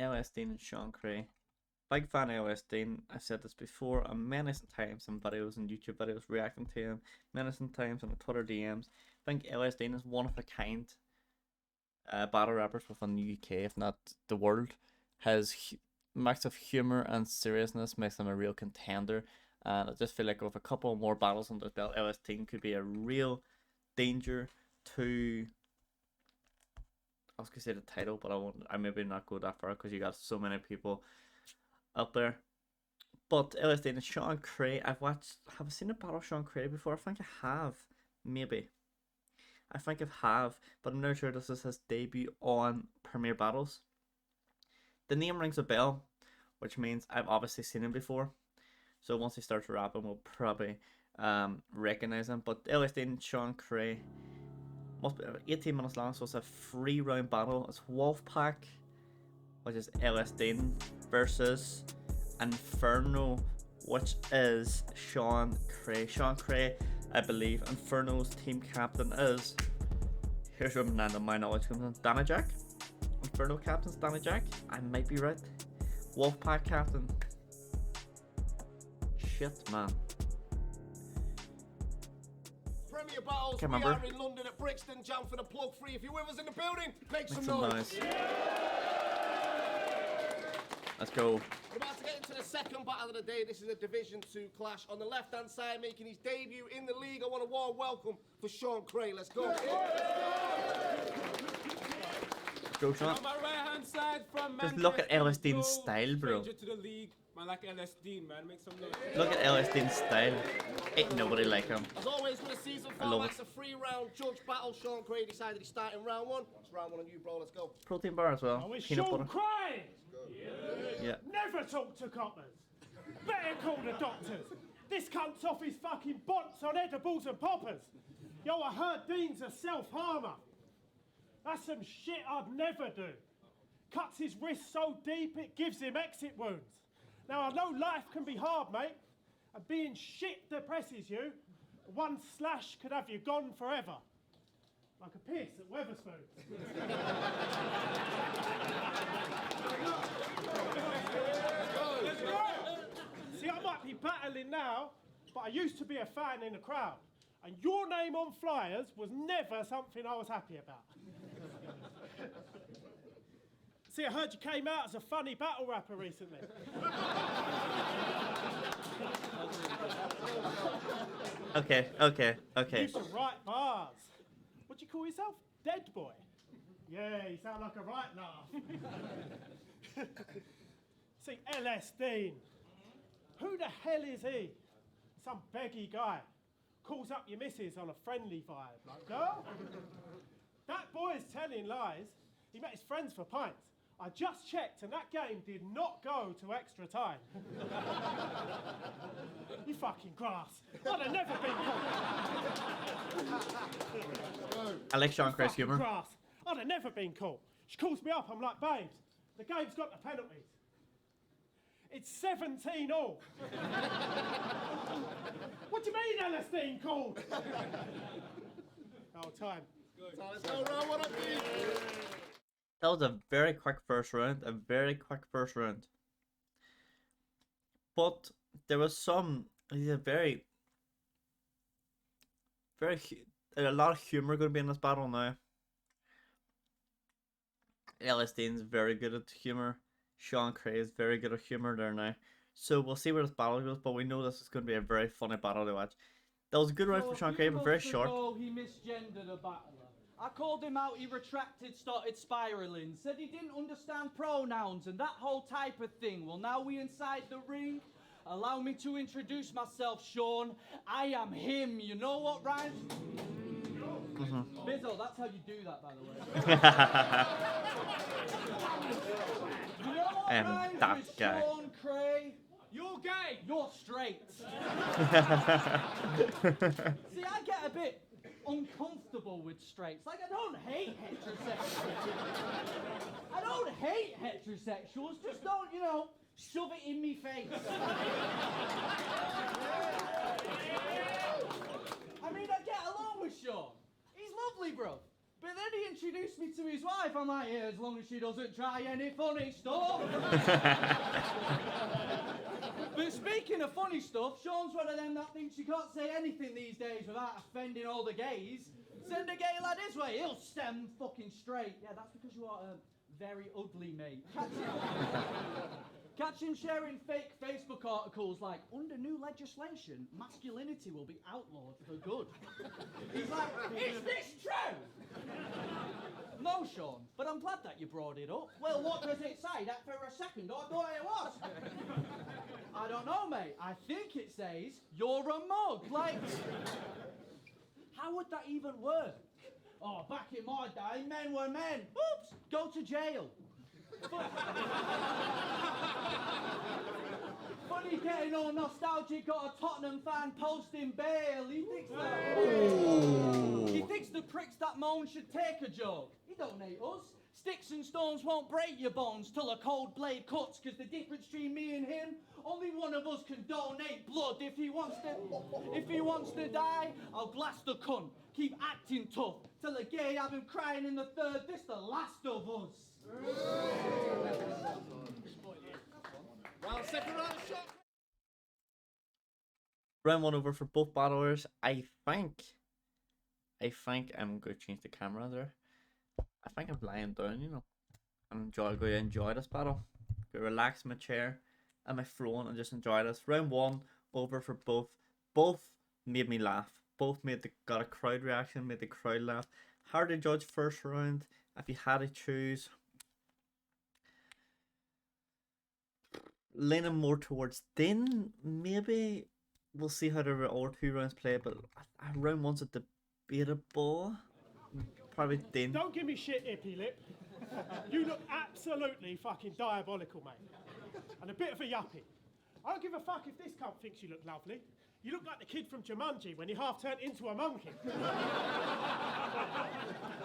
LSDean and Sean Kray. Big fan of LSDean. I said this before a menace times in videos and YouTube videos reacting to him, menace times on the Twitter DMs. I think LSDean is one of a kind battle rappers within the UK, if not the world. His mix of humour and seriousness makes him a real contender. And I just feel like with a couple more battles under his belt, LSDean could be a real danger to, I was gonna say the title, but I maybe not go that far because you got so many people out there. But LSD and Sean Kray, have I seen a battle of Sean Kray before? I think I have, maybe. I think I have, but I'm not sure this is his debut on Premier Battles. The name rings a bell, which means I've obviously seen him before. So once he starts rapping, we'll probably recognize him. But LSD and Sean Kray must be 18 minutes long, so it's a 3-round battle. It's Wolfpack, which is LSD, versus Inferno, which is Sean Kray. Sean Kray, I believe Inferno's team captain is, here's where my knowledge comes in, Danny Jack. Inferno captain's Danny Jack. I might be right. Wolfpack captain. Shit, man. Premier Battles, we are in London at Brixton. Jam for the plug free. If you're with us in the building, make some noise. Let's go. We're about to get into the second battle of the day. This is a Division 2 clash. On the left-hand side, making his debut in the league, I want a warm welcome for Sean Kray. Let's go. Go, Sean. On my right-hand side from just look at LSDean's style, bro. To the league. Man, like LSDean, man. Make some noise. Look at LSDean's style. Ain't nobody like him. As always, with a season format, it's a 3-round judge battle. Sean Kray decided he's starting round 1. It's round 1 on you, bro. Let's go. Protein bar as well. Oh, it's Peanut Sean butter. Kray! Yeah. Never talk to coppers. Better call the doctors. This cunt's off his fucking bonts on edibles and poppers. Yo, I heard Dean's a self-harmer. That's some shit I'd never do. Cuts his wrist so deep it gives him exit wounds. Now, I know life can be hard, mate, and being shit depresses you. One slash could have you gone forever. Like a piss at Weatherspoons. See, I might be battling now, but I used to be a fan in the crowd. And your name on flyers was never something I was happy about. See, I heard you came out as a funny battle rapper recently. Okay. You used to write bars. What do you call yourself? Dead boy? Yeah, you sound like a right laugh. See, LSD. Who the hell is he? Some beggy guy. Calls up your missus on a friendly vibe. Like, girl? That boy's telling lies. He met his friends for pints. I just checked and that game did not go to extra time. You fucking grass. I'd have never been caught. I like Sean Kray's humour. Grass. I'd have never been caught. She calls me up, I'm like, babes, the game's got the penalties. It's 17 all. What do you mean LSD called? Oh, time. That was a very quick first round. But there was a lot of humour going to be in this battle now. LSDean's very good at humour. Sean Kray is very good at humour there now. So we'll see where this battle goes, but we know this is going to be a very funny battle to watch. That was a good round for Sean Kray, but very short. He misgendered a battler. I called him out, he retracted, started spiralling, said he didn't understand pronouns and that whole type of thing. Well, now we inside the ring. Allow me to introduce myself, Sean. I am him. You know what rhymes? Bizzo, that's how you do that, by the way. You know what rhymes that with guy. Sean Kray? You're gay. You're straight. See, I get a bit uncomfortable with straights. Like, I don't hate heterosexuals. Just don't, shove it in me face. I mean, I get along with Sean. He's lovely, bro. But then he introduced me to his wife. I'm like, yeah, as long as she doesn't try any funny stuff. But speaking of funny stuff, Sean's one of them that thinks you can't say anything these days without offending all the gays. Send a gay lad his way, he'll stem fucking straight. Yeah, that's because you are very ugly, mate. Catch him sharing fake Facebook articles like, under new legislation, masculinity will be outlawed for good. He's like, is this true? No, Sean, but I'm glad that you brought it up. Well, what does it say? That for a second I thought it was. I don't know, mate. I think it says, you're a mug. Like, how would that even work? Oh, back in my day, men were men. Oops, go to jail. Funny getting all nostalgic, got a Tottenham fan posting bail. He thinks that. He thinks the pricks that moan should take a joke. He don't hate us. Sticks and stones won't break your bones till a cold blade cuts, because the difference between me and him, only one of us can donate blood. If he wants to die, I'll blast the cunt. Keep acting tough till the gay have him crying in the third. This the last of us. Round second round shot. Round one over for both battlers. I think I'm going to change the camera there. I think I'm lying down, you know. I'm going to enjoy this battle. Go relax in my chair and my throne and just enjoy this. Round one over for both. Both made me laugh. Both got a crowd reaction, made the crowd laugh. Hard to judge first round. If you had to choose, leaning more towards Dean, maybe. We'll see how the other two rounds play, but round one's a debatable. Probably Dean. Don't give me shit, hippie lip. You look absolutely fucking diabolical, mate. And a bit of a yuppie. I don't give a fuck if this cunt thinks you look lovely. You look like the kid from Jumanji when he half turned into a monkey.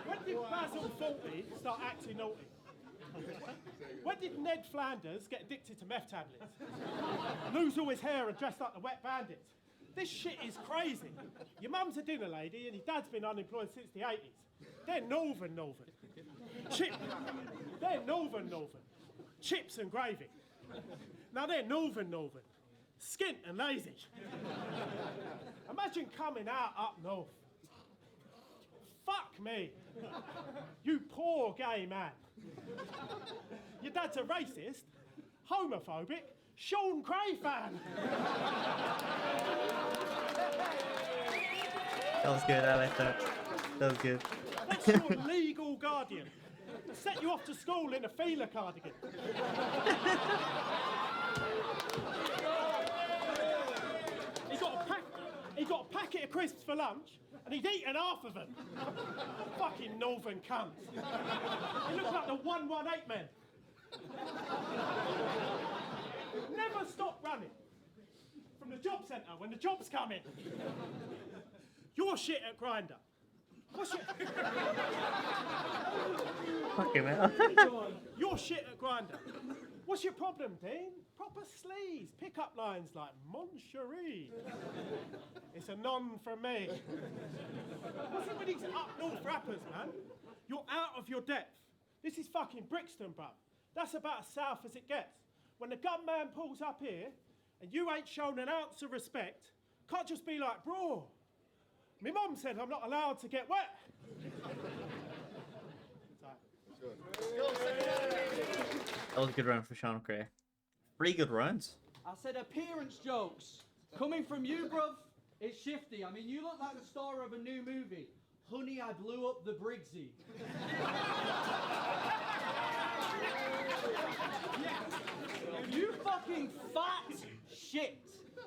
When did Basil Fawlty start acting naughty? When did Ned Flanders get addicted to meth tablets? Lose all his hair and dress like the Wet Bandits? This shit is crazy. Your mum's a dinner lady and your dad's been unemployed since the 80s. They're northern. They're northern. Chips and gravy. Now they're northern. Skint and lazy. Imagine coming out up north. Fuck me. You poor gay man. Your dad's a racist, homophobic, Sean Kray fan. That was good, I like that. That was good. That's your legal guardian. Set you off to school in a Fila cardigan. He got a packet of crisps for lunch, and he'd eaten half of them. Fucking northern cunts. He looked like the 118 men. Never stop running. From the job centre when the jobs come in. You're shit at Grindr. What's your... Fucking hell. You're shit at Grindr. What's your problem, Dean? Proper sleaze. Pick-up lines like, Mon Cherie. It's a non from me. What's it with these up-north rappers, man? You're out of your depth. This is fucking Brixton, bruv. That's about as south as it gets. When the gunman pulls up here, and you ain't shown an ounce of respect, can't just be like, bro, my mum said I'm not allowed to get wet. That was a good round for Sean Kray. 3 good rounds. I said appearance jokes. Coming from you, bruv, it's shifty. I mean, you look like the star of a new movie. Honey, I blew up the Briggsy. You fucking fat shit.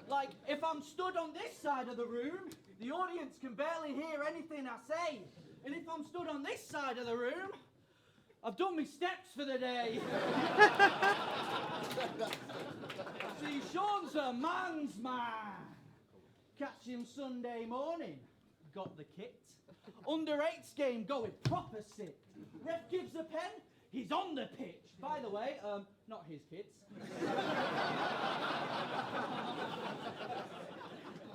Like, if I'm stood on this side of the room, the audience can barely hear anything I say. And if I'm stood on this side of the room, I've done my steps for the day. See, Sean's a man's man. Catch him Sunday morning. Got the kit. Under 8's game going proper sick. Ref gives a pen. He's on the pitch. By the way, not his kids.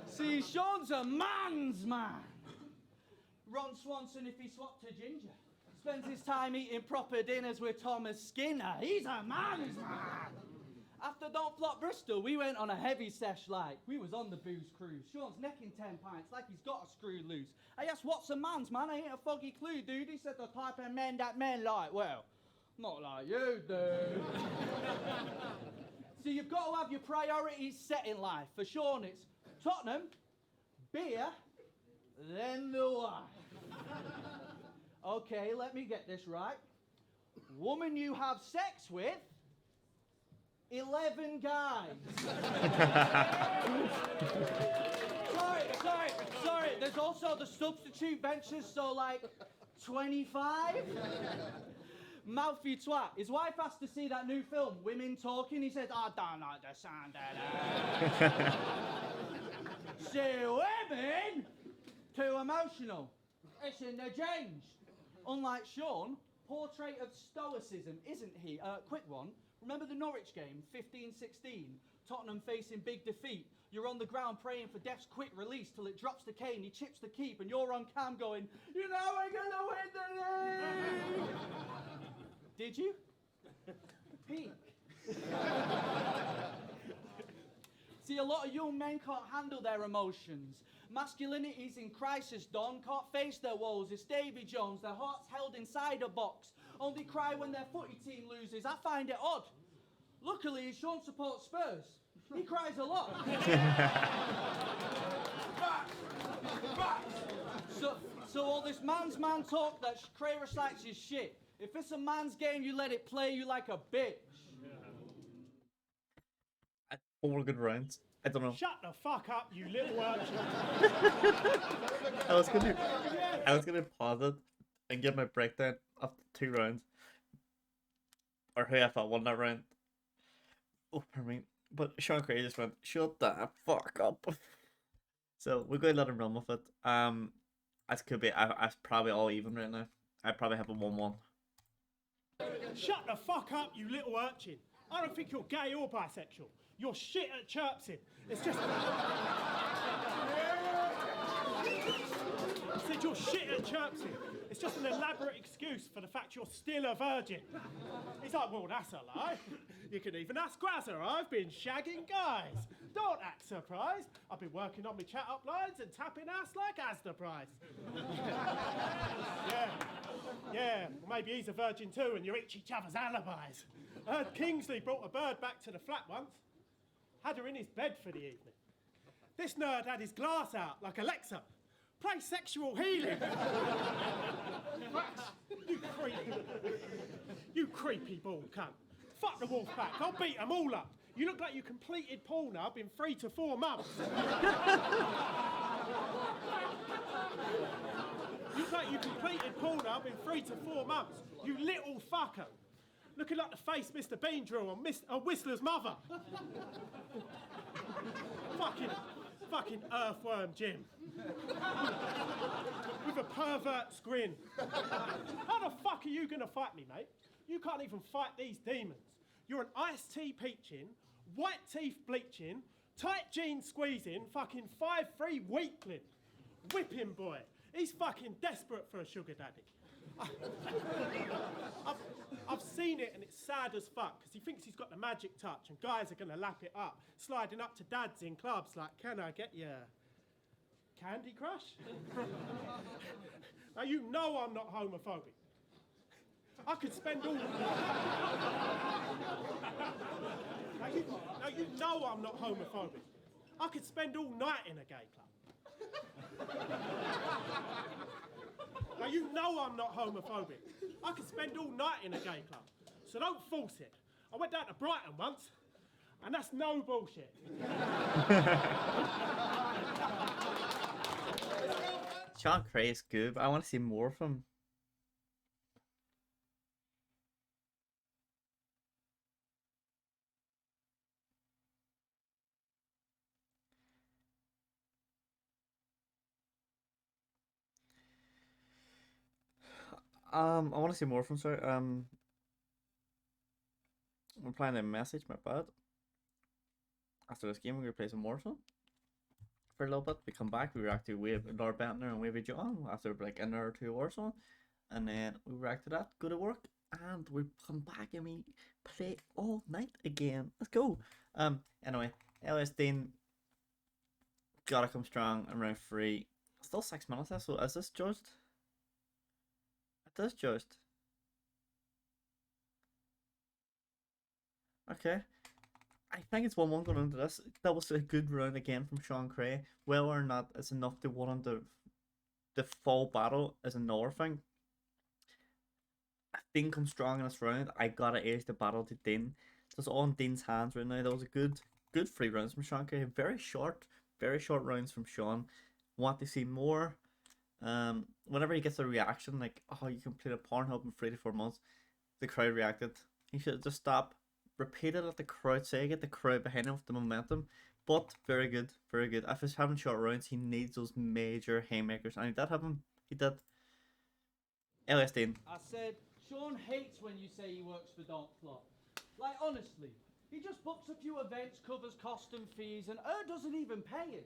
See, Sean's a man's man. Ron Swanson if he swapped to Ginger. Spends his time eating proper dinners with Thomas Skinner. He's a man, he's a man. After Don't Flop Bristol, we went on a heavy sesh like. We was on the booze cruise. Sean's necking 10 pints like he's got a screw loose. I asked, what's a man's, man? I ain't a foggy clue, dude. He said, the type of men that men like. Well, not like you, dude. So you've got to have your priorities set in life. For Sean, it's Tottenham, beer, then the wife. Okay, let me get this right. Woman you have sex with, 11 guys. Sorry. There's also the substitute benches, so like 25. Mouthy twat. His wife has to see that new film, Women Talking. He says, I don't like the sound of that. See, women, too emotional. It's in the genes. Unlike Sean, portrait of stoicism, isn't he? Quick one. Remember the Norwich game, 15-16? Tottenham facing big defeat. You're on the ground praying for Def's quick release till it drops to Kane, he chips the keep, and you're on cam going, you know we're gonna win the league! Did you? Peak. See, a lot of young men can't handle their emotions. Masculinity's in crisis, Don. Can't face their woes. It's Davy Jones. Their hearts held inside a box. Only cry when their footy team loses. I find it odd. Luckily, Sean supports Spurs. He cries a lot. So all this man's man talk that Kray recites is shit. If it's a man's game, you let it play you like a bitch. 4 good rounds. I don't know. Shut the fuck up, you little urchin. I was gonna pause it and give my breakdown of the 2 rounds, or who I thought won that round. Oh, pardon me. But Sean Kray just went, shut the fuck up. So we're going to let him run with it. As could be, I probably all even right now. I probably have a 1-1. Shut the fuck up, you little urchin. I don't think you're gay or bisexual. You're shit at chirpsing. It's just... I said you're shit at chirpsing. It's just an elaborate excuse for the fact you're still a virgin. He's like, well, that's a lie. You can even ask Grazzer. I've been shagging guys. Don't act surprised. I've been working on my chat-up lines and tapping ass like Asda Price. Yeah, maybe he's a virgin too and you each other's alibis. I heard Kingsley brought a bird back to the flat once. Had her in his bed for the evening. This nerd had his glass out like Alexa. Play sexual healing. You creepy bald cunt. Fuck the wolf pack. I'll beat them all up. You look like you completed Pornhub in 3 to 4 months. You look like you completed Pornhub in 3 to 4 months. You little fucker. Looking like the face Mr. Bean drew on Whistler's mother. Fucking earthworm Jim. With a pervert's grin. How the fuck are you gonna fight me, mate? You can't even fight these demons. You're an iced tea peaching, white teeth bleaching, tight jeans squeezing, fucking 5'3" weakling. Whipping boy. He's fucking desperate for a sugar daddy. I've seen it and it's sad as fuck because he thinks he's got the magic touch and guys are going to lap it up, sliding up to dads in clubs like, can I get your Candy Crush? Now you know I'm not homophobic. I could spend all... Now you know I'm not homophobic. I could spend all night in a gay club. Now you know I'm not homophobic. I could spend all night in a gay club. So don't force it. I went down to Brighton once, and that's no bullshit. Sean Kray is good, but I want to see more from him. I want to see more from, sorry, I'm playing a message, my bad. After this game, we're going to play some more from. for a little bit. We come back, we react to Wave Lord Bentner and Wavy John after like an hour or two or so. And then we react to that, go to work, and we come back and we play all night again. Let's go. Anyway, LSDean gotta come strong in round 3. Still 6 minutes left, so is this judged? It is judged. Okay. I think it's 1-1 going into this. That was a good round again from Sean Kray. Whether or not it's enough to win on the full battle is another thing. If Dean comes strong in this round, I gotta ace the battle to Dean. So it's all in Dean's hands right now. That was a good 3 rounds from Sean Kray. Very short rounds from Sean. Want to see more. Whenever he gets a reaction like, oh, you completed Pornhub in 3 to 4 months, the crowd reacted. He should just stop. Repeat it at the crowd, say, get the crowd behind him with the momentum. But very good, very good. If he's having short rounds, he needs those major haymakers, and he did have them. He did. LSDean. I said, Sean hates when you say he works for Don't Flop. Like, honestly, he just books a few events, covers costume fees, and doesn't even pay him.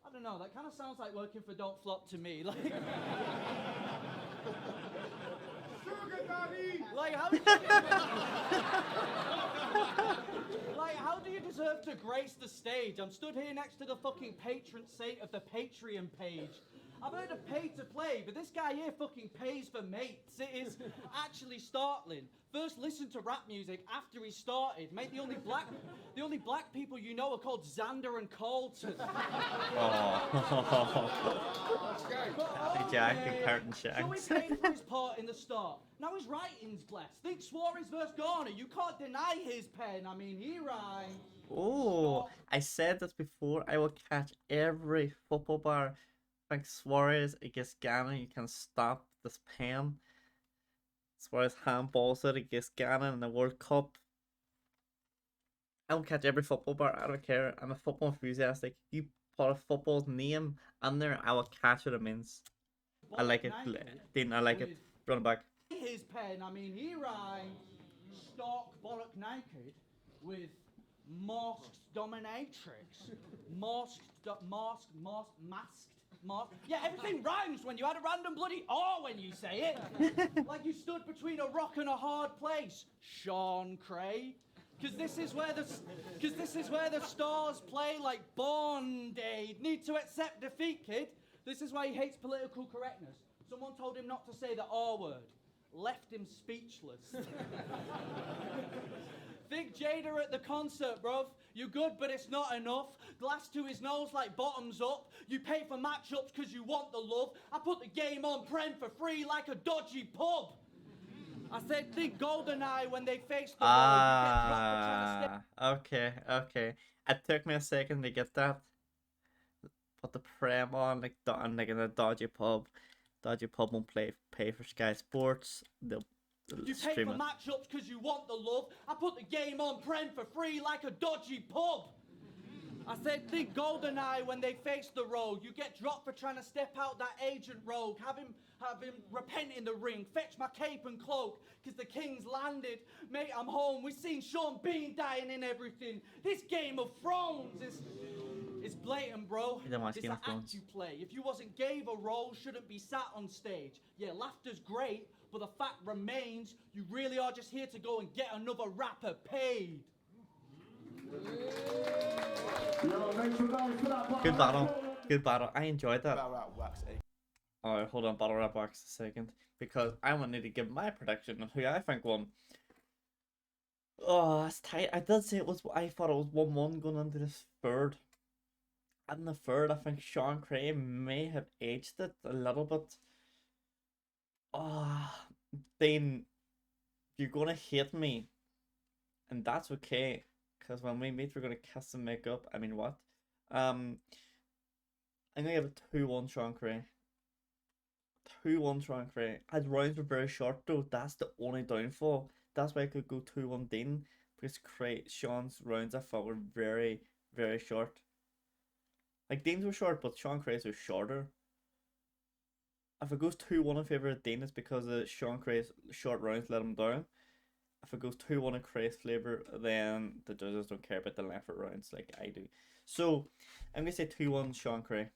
I don't know, that kind of sounds like working for Don't Flop to me. Like, Sugar daddy! like how do you deserve to grace the stage? I'm stood here next to the fucking patron saint of the Patreon page. I've heard of pay to play, but this guy here fucking pays for mates. It is actually startling. First listen to rap music after he started. Mate, the only black people you know are called Xander and Colton. Jack and Carton So Shanks. he paid for his part in the start. Now his writing's blessed. Think Suarez versus Garner. You can't deny his pen. I mean, he rhymed. Oh, I said this before. I will catch every football bar. I think Suarez against Ghana. You can stop this pen. Suarez handballs it against Ghana in the World Cup. I will catch every football bar. I don't care. I'm a football enthusiastic. You put a football's name in there, I will catch what it means. I like it. Dean, I like it. Run it back. His pen. I mean, he rhymed stark bollock naked with masked dominatrix. Masked. Yeah, everything rhymes when you add a random bloody R when you say it. Like you stood between a rock and a hard place, Sean Kray. Because this is where the stars play like Bond-Aid. Need to accept defeat, kid. This is why he hates political correctness. Someone told him not to say the R word. Left him speechless. Think Jada at the concert, bruv. You're good, but it's not enough. Glass to his nose like bottoms up. You pay for matchups because you want the love. I put the game on Prem for free like a dodgy pub. I said think GoldenEye when they face the Okay. It took me a second to get that. Put the Prem on like in a dodgy pub. Dodgy pub won't pay for Sky Sports. They'll you pay for matchups because you want the love. I put the game on Prem for free like a dodgy pub. I said think GoldenEye when they face the road. You get dropped for trying to step out that agent rogue. Have him repent in the ring. Fetch my cape and cloak, cause the king's landed. Mate, I'm home. We've seen Sean Bean dying in everything. This Game of Thrones is blatant, bro. It's an act you play. If you wasn't gave a role, shouldn't be sat on stage. Yeah, laughter's great, but the fact remains, you really are just here to go and get another rapper paid. Good battle. I enjoyed that. Alright, hold on, battle rap wax a second, because I wanted to give my prediction of who I think won. Oh, that's tight. I did say I thought it was 1-1 going into this third. And in the third, I think Sean Kray may have aged it a little bit. Then you're gonna hate me, and that's okay, because when we meet, we're gonna kiss and make up. I mean, what? I'm gonna give it 2-1 Sean Kray. 2-1 Sean Kray. His rounds were very short though. That's the only downfall. That's why I could go 2-1 Dean, because Sean's rounds I thought were very, very short. Like Dean's were short, but Sean Kray's were shorter. If it goes 2-1 in favour of Dean, it's because Sean Kray's short rounds let him down. if it goes 2-1 in Kray's favour, then the judges don't care about the length of rounds like I do. So I'm gonna say 2-1 Sean Kray.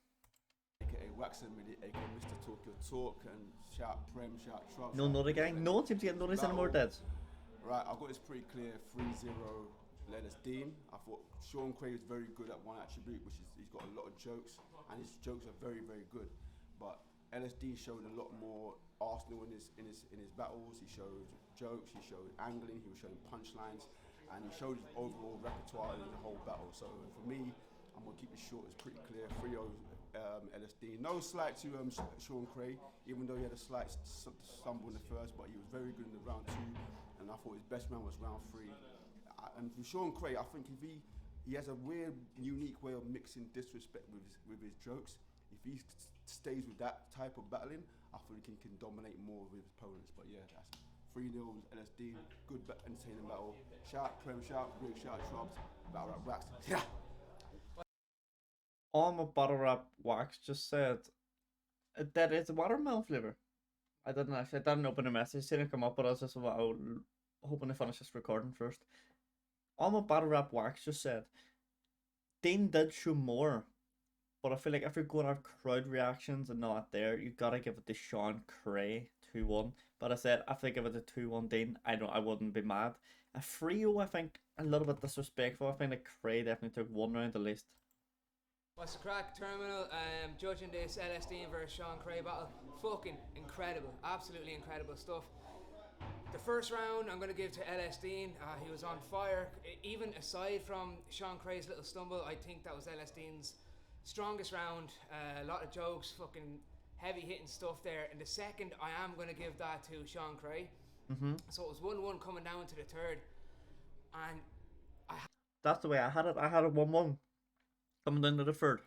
AKA Waxon, really, AKA Mr. Talk Your Talk, and shout Prem, shout Trump. No Nutty gang. No one seems to get noticed anymore, Dads. Right, I've got this pretty clear 3-0 LSDean. I thought Sean Kray was very good at one attribute, which is he's got a lot of jokes, and his jokes are very, very good. But LSD showed a lot more Arsenal in his battles. He showed jokes, he showed angling, he was showing punchlines, and he showed his overall repertoire in the whole battle. So for me, I'm gonna keep it short. It's pretty clear. 3-0 LSD. No slight to Sean Kray, even though he had a slight stumble in the first, but he was very good in the round 2, and I thought his best round was round 3. And for Sean Kray, I think if he has a weird, unique way of mixing disrespect with his jokes. If he stays with that type of battling, I think he can dominate more with his opponents. But yeah, that's 3-0 LSD. Good, entertaining battle. Shout Prem, shout Greg, shout Trump, battle rap Wax. Yeah. On my battle rap Wax just said that it's a watermelon flavour. I didn't open the message, seen it come up, but I was just hoping to finish this recording first. On my battle rap Wax just said Dean did show more, but I feel like if you're going to have crowd reactions and not there, you gotta give it to Sean Kray 2-1. But I said if they give it to 2-1 Dean, I wouldn't be mad. A 3-0, I think a little bit disrespectful. I think that Kray definitely took one round at least. What's the crack, Terminal? Judging this LSDean versus Sean Kray battle, fucking incredible, absolutely incredible stuff. The first round I'm going to give to LSDean. He was on fire. Even aside from Sean Kray's little stumble, I think that was LSDean's strongest round. A lot of jokes, fucking heavy hitting stuff there. In the second, I am going to give that to Sean Kray. So it was 1-1 coming down to the third, and that's the way I had it. I had it 1-1 coming down to the third.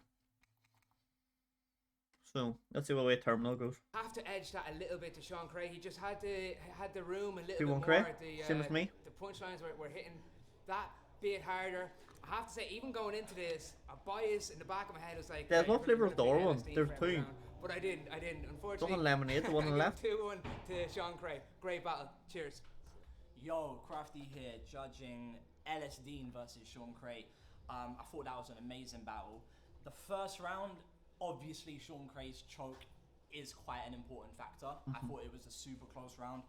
So let's see what way Terminal goes. have to edge that a little bit to Sean Kray. He just had the room a little 2-1 bit more. Kray, same as me. The punchlines were hitting that bit harder. I have to say, even going into this, a bias in the back of my head was like, There's one you're flavour gonna of Dora pick one. LSD There's for every two. round. But I didn't. The Unfortunately. one lemonade, the one on the left. 2-1 to Sean Kray. Great battle. Cheers. Yo, Crafty here, judging LSDean versus Sean Kray. I thought that was an amazing battle. The first round, obviously Sean Kray's choke is quite an important factor. I thought it was a super close round.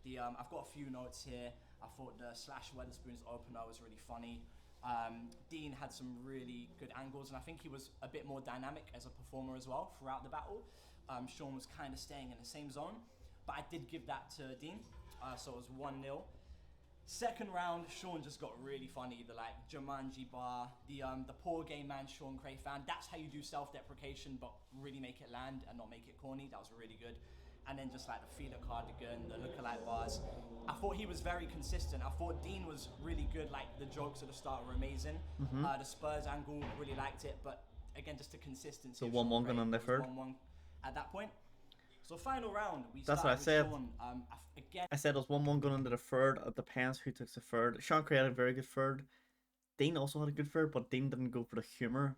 I've got a few notes here. I thought the Slash Weatherspoons opener was really funny. Dean had some really good angles, and I think he was a bit more dynamic as a performer as well throughout the battle. Sean was kind of staying in the same zone, but I did give that to Dean, so it was 1-0. Second round, Sean just got really funny. The Jumanji bar, the poor gay man Sean Kray fan. That's how you do self-deprecation, but really make it land and not make it corny. That was really good. And then just the feeler cardigan, the lookalike bars. I thought he was very consistent. I thought Dean was really good. The jokes at the start were amazing. The Spurs angle, really liked it. But again, just the consistency. So 1-1 going on the third. 1-1 at that point. So final round, That's what I said. Sean, again. I said it was 1-1 going into the third. It depends who took the third. Sean Kray had a very good third. Dean also had a good third, but Dean didn't go for the humour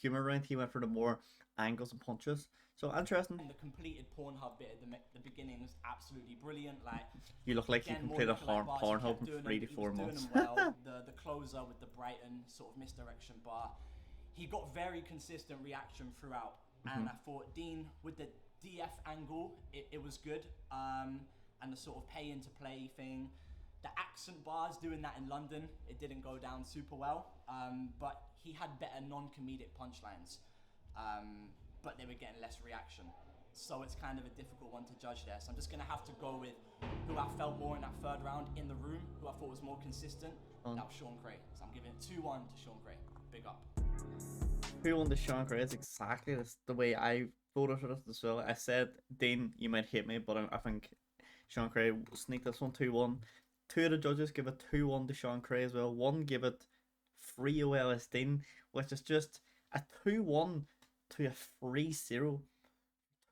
humour round. He went for the more angles and punches. So interesting. The completed Pornhub bit at the beginning was absolutely brilliant. You look like you again, completed a more lookalike bars, Pornhub he in kept 3 doing to them, 4 he was months. doing them well. the closer with the Brighton sort of misdirection bar. He got very consistent reaction throughout, and I thought Dean with the DF angle, it was good, and the sort of pay into play thing. The accent bars, doing that in London, it didn't go down super well, but he had better non-comedic punchlines, but they were getting less reaction. So it's kind of a difficult one to judge there. So I'm just going to have to go with who I felt more in that third round in the room, who I thought was more consistent. That was Sean Kray. So I'm giving it 2-1 to Sean Kray. Big up. Who won the Sean Kray is exactly the way I voted for this as well. I said, Dean, you might hate me, but I think Sean Kray sneaked this one 2-1. Two of the judges give it 2-1 to Sean Kray as well. One give it 3-0 LSDean, which is just a 2-1 to a 3-0.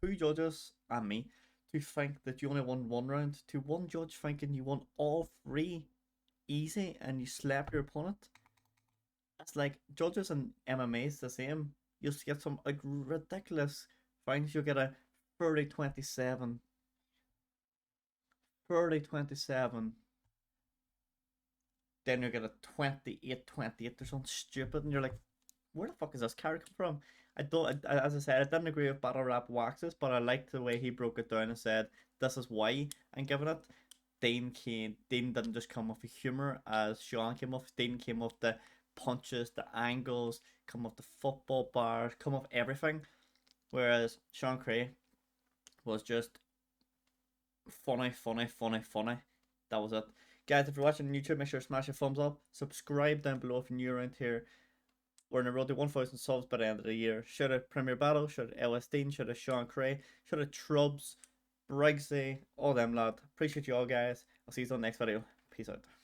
Two judges and me to think that you only won one round, to one judge thinking you won all 3 easy and you slapped your opponent. It's like judges in MMA is the same. You'll get some ridiculous fines. You'll get a 30-27, 30-27, then you get a 28-28 or something stupid, and you're like, where the fuck is this character come from? I don't, as I said, I didn't agree with Battle Rap Waxes, but I liked the way he broke it down and said, this is why I'm giving it. Dean didn't just come off the humour as Sean came off. Dean came off the punches, the angles, come off the football bars, come off everything. Whereas Sean Kray was just funny. That was it. Guys, if you're watching on YouTube, make sure to smash a thumbs up. Subscribe down below if you're new around here. We're on the road to 1,000 subs by the end of the year. Shout out Premier Battle, shout out LSDean, shout out Sean Kray, shout out Trubs, Briggsy, all them lad. Appreciate you all, guys. I'll see you on the next video. Peace out.